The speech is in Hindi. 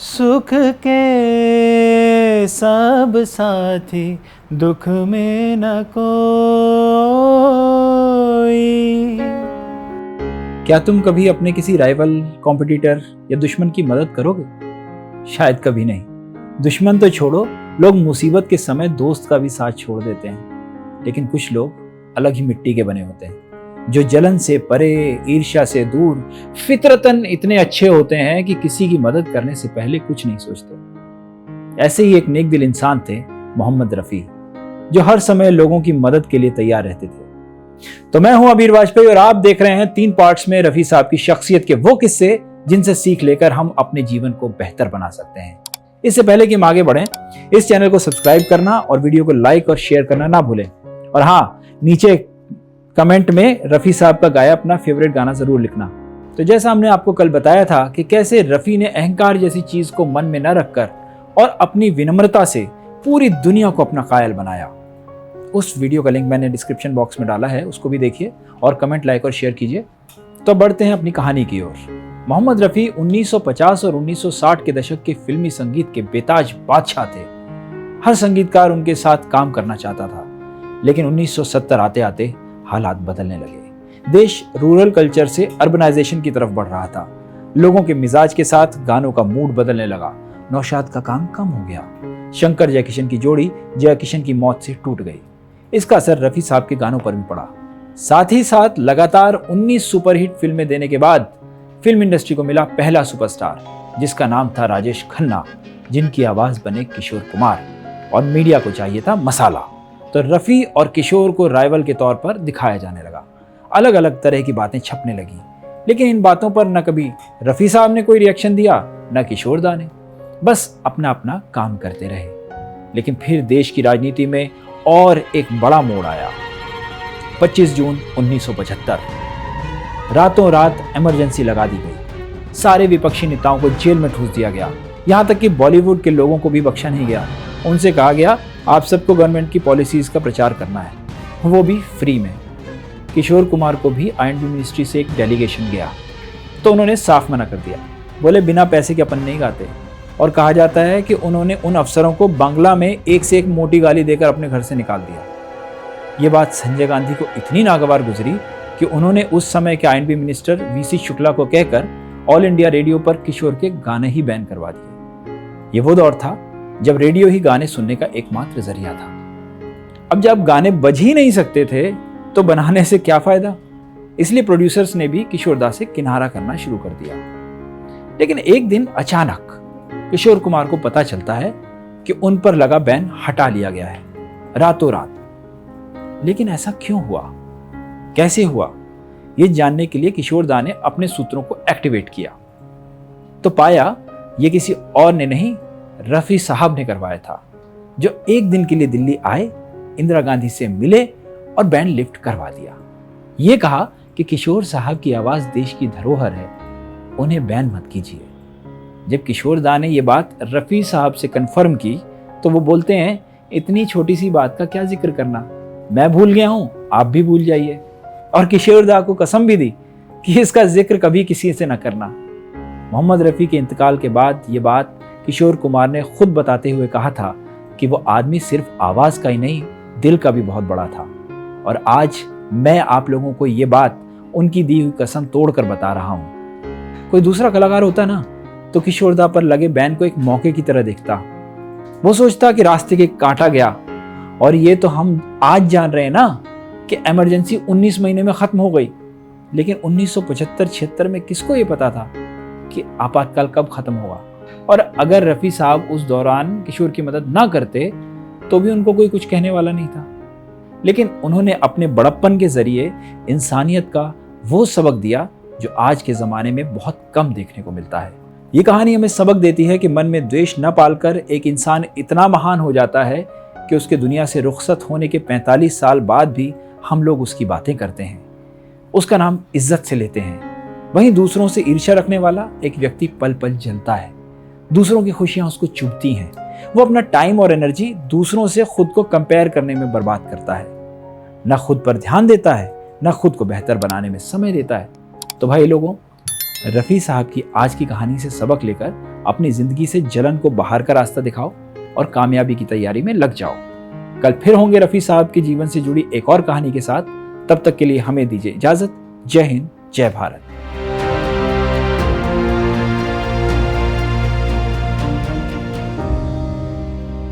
सुख के सब साथी दुख में न कोई। क्या तुम कभी अपने किसी राइवल, कॉम्पिटिटर या दुश्मन की मदद करोगे? शायद कभी नहीं। दुश्मन तो छोड़ो, लोग मुसीबत के समय दोस्त का भी साथ छोड़ देते हैं। लेकिन कुछ लोग अलग ही मिट्टी के बने होते हैं, जो जलन से परे, ईर्ष्या से दूर, फितरतन इतने अच्छे होते हैं कि किसी की मदद करने से पहले कुछ नहीं सोचते। ऐसे ही एक नेक दिल इंसान थे मोहम्मद रफी, जो हर समय लोगों की मदद के लिए तैयार रहते थे। तो मैं हूं अबीर वाजपेयी और आप देख रहे हैं 3 पार्ट्स में रफी साहब की शख्सियत के वो किस्से जिनसे सीख लेकर हम अपने जीवन को बेहतर बना सकते हैं। इससे पहले कि हम आगे बढ़ें, इस चैनल को सब्सक्राइब करना और वीडियो को लाइक और शेयर करना ना भूलें। और हाँ, नीचे कमेंट में रफी साहब का गाया अपना फेवरेट गाना जरूर लिखना। तो जैसा हमने आपको कल बताया था कि कैसे रफी ने अहंकार जैसी चीज को मन में न रखकर और अपनी विनम्रता से पूरी दुनिया को अपना कायल बनाया, उस वीडियो का लिंक मैंने डिस्क्रिप्शन बॉक्स में डाला है, उसको भी देखिए और कमेंट, लाइक और शेयर कीजिए। तो बढ़ते हैं अपनी कहानी की ओर। मोहम्मद रफी 1950 और 1960 के दशक के फिल्मी संगीत के बेताज बादशाह थे। हर संगीतकार उनके साथ काम करना चाहता था, लेकिन 1970 आते आते हालात बदलने लगे। देश रूरल कल्चर से अर्बनाइजेशन की तरफ बढ़ रहा था। लोगों के मिजाज के साथ गानों का मूड बदलने लगा। नौशाद का काम कम हो गया। शंकर जयकिशन की जोड़ी जयकिशन की मौत से टूट गई। इसका असर रफी साहब के गानों पर भी पड़ा। साथ ही साथ लगातार 19 सुपरहिट फिल्में देने के बाद फिल्म इंडस्ट्री को मिला पहला सुपरस्टार, जिसका नाम था राजेश खन्ना, जिनकी आवाज बने किशोर कुमार। और मीडिया को चाहिए था मसाला, तो रफी और किशोर को राइवल के तौर पर दिखाया जाने लगा। अलग अलग तरह की बातें छपने लगी, लेकिन इन बातों पर न कभी रफी साहब ने कोई रिएक्शन दिया, न किशोर दा ने। बस अपना अपना काम करते रहे। लेकिन फिर देश की राजनीति में और एक बड़ा मोड़ आया। 25 जून 1975 रातों रात इमरजेंसी लगा दी गई। सारे विपक्षी नेताओं को जेल में ठूस दिया गया। यहाँ तक कि बॉलीवुड के लोगों को भी बख्शा नहीं गया। उनसे कहा गया, आप सबको गवर्नमेंट की पॉलिसीज का प्रचार करना है, वो भी फ्री में। किशोर कुमार को भी आईएनबी मिनिस्ट्री से एक डेलीगेशन गया, तो उन्होंने साफ मना कर दिया। बोले बिना पैसे के अपन नहीं गाते। और कहा जाता है कि उन्होंने उन अफसरों को बांग्ला में एक से एक मोटी गाली देकर अपने घर से निकाल दिया। ये बात संजय गांधी को इतनी नागवार गुजरी कि उन्होंने उस समय के आईएनबी मिनिस्टर वीसी शुक्ला को कहकर ऑल इंडिया रेडियो पर किशोर के गाने ही बैन करवा दिए। ये वो दौर था जब रेडियो ही गाने सुनने का एकमात्र जरिया था। अब जब गाने बज ही नहीं सकते थे तो बनाने से क्या फायदा, इसलिए प्रोड्यूसर्स ने भी किशोर दा से किनारा करना शुरू कर दिया। लेकिन एक दिन अचानक किशोर कुमार को पता चलता है कि उन पर लगा बैन हटा लिया गया है, रातों रात। लेकिन ऐसा क्यों हुआ, कैसे हुआ, यह जानने के लिए किशोर दा ने अपने सूत्रों को एक्टिवेट किया, तो पाया यह किसी और ने नहीं, रफी साहब ने करवाया था, जो एक दिन के लिए दिल्ली आए, इंदिरा गांधी से मिले और बैन लिफ्ट करवा दिया। ये कहा कि किशोर साहब की आवाज देश की धरोहर है, उन्हें बैन मत कीजिए। जब किशोर दा ने यह बात रफी साहब से कंफर्म की तो वो बोलते हैं, इतनी छोटी सी बात का क्या जिक्र करना, मैं भूल गया हूं, आप भी भूल जाइए। और किशोर दा को कसम भी दी कि इसका जिक्र कभी किसी से न करना। मोहम्मद रफी के इंतकाल के बाद ये बात किशोर कुमार ने खुद बताते हुए कहा था कि वो आदमी सिर्फ आवाज का ही नहीं, दिल का भी बहुत बड़ा था। और आज मैं आप लोगों को ये बात उनकी दी हुई कसम तोड़कर बता रहा हूं। कोई दूसरा कलाकार होता ना तो किशोर दा पर लगे बैन को एक मौके की तरह देखता। वो सोचता कि रास्ते के काटा गया। और ये तो हम आज जान रहे हैं ना कि इमरजेंसी 19 महीने में खत्म हो गई, लेकिन 1975-76 में किसको ये पता था कि आपातकाल कब खत्म होगा। और अगर रफी साहब उस दौरान किशोर की मदद ना करते तो भी उनको कोई कुछ कहने वाला नहीं था। लेकिन उन्होंने अपने बड़प्पन के जरिए इंसानियत का वो सबक दिया जो आज के ज़माने में बहुत कम देखने को मिलता है। ये कहानी हमें सबक देती है कि मन में द्वेष न पालकर एक इंसान इतना महान हो जाता है कि उसके दुनिया से रुखसत होने के 45 साल बाद भी हम लोग उसकी बातें करते हैं, उसका नाम इज्जत से लेते हैं। वहीं दूसरों से ईर्ष्या रखने वाला एक व्यक्ति पल पल जलता है, दूसरों की खुशियां उसको चुभती हैं। वो अपना टाइम और एनर्जी दूसरों से खुद को कंपेयर करने में बर्बाद करता है, न खुद पर ध्यान देता है, न खुद को बेहतर बनाने में समय देता है। तो भाई लोगों, रफ़ी साहब की आज की कहानी से सबक लेकर अपनी जिंदगी से जलन को बाहर का रास्ता दिखाओ और कामयाबी की तैयारी में लग जाओ। कल फिर होंगे रफी साहब के जीवन से जुड़ी एक और कहानी के साथ। तब तक के लिए हमें दीजिए इजाजत। जय हिंद, जय भारत।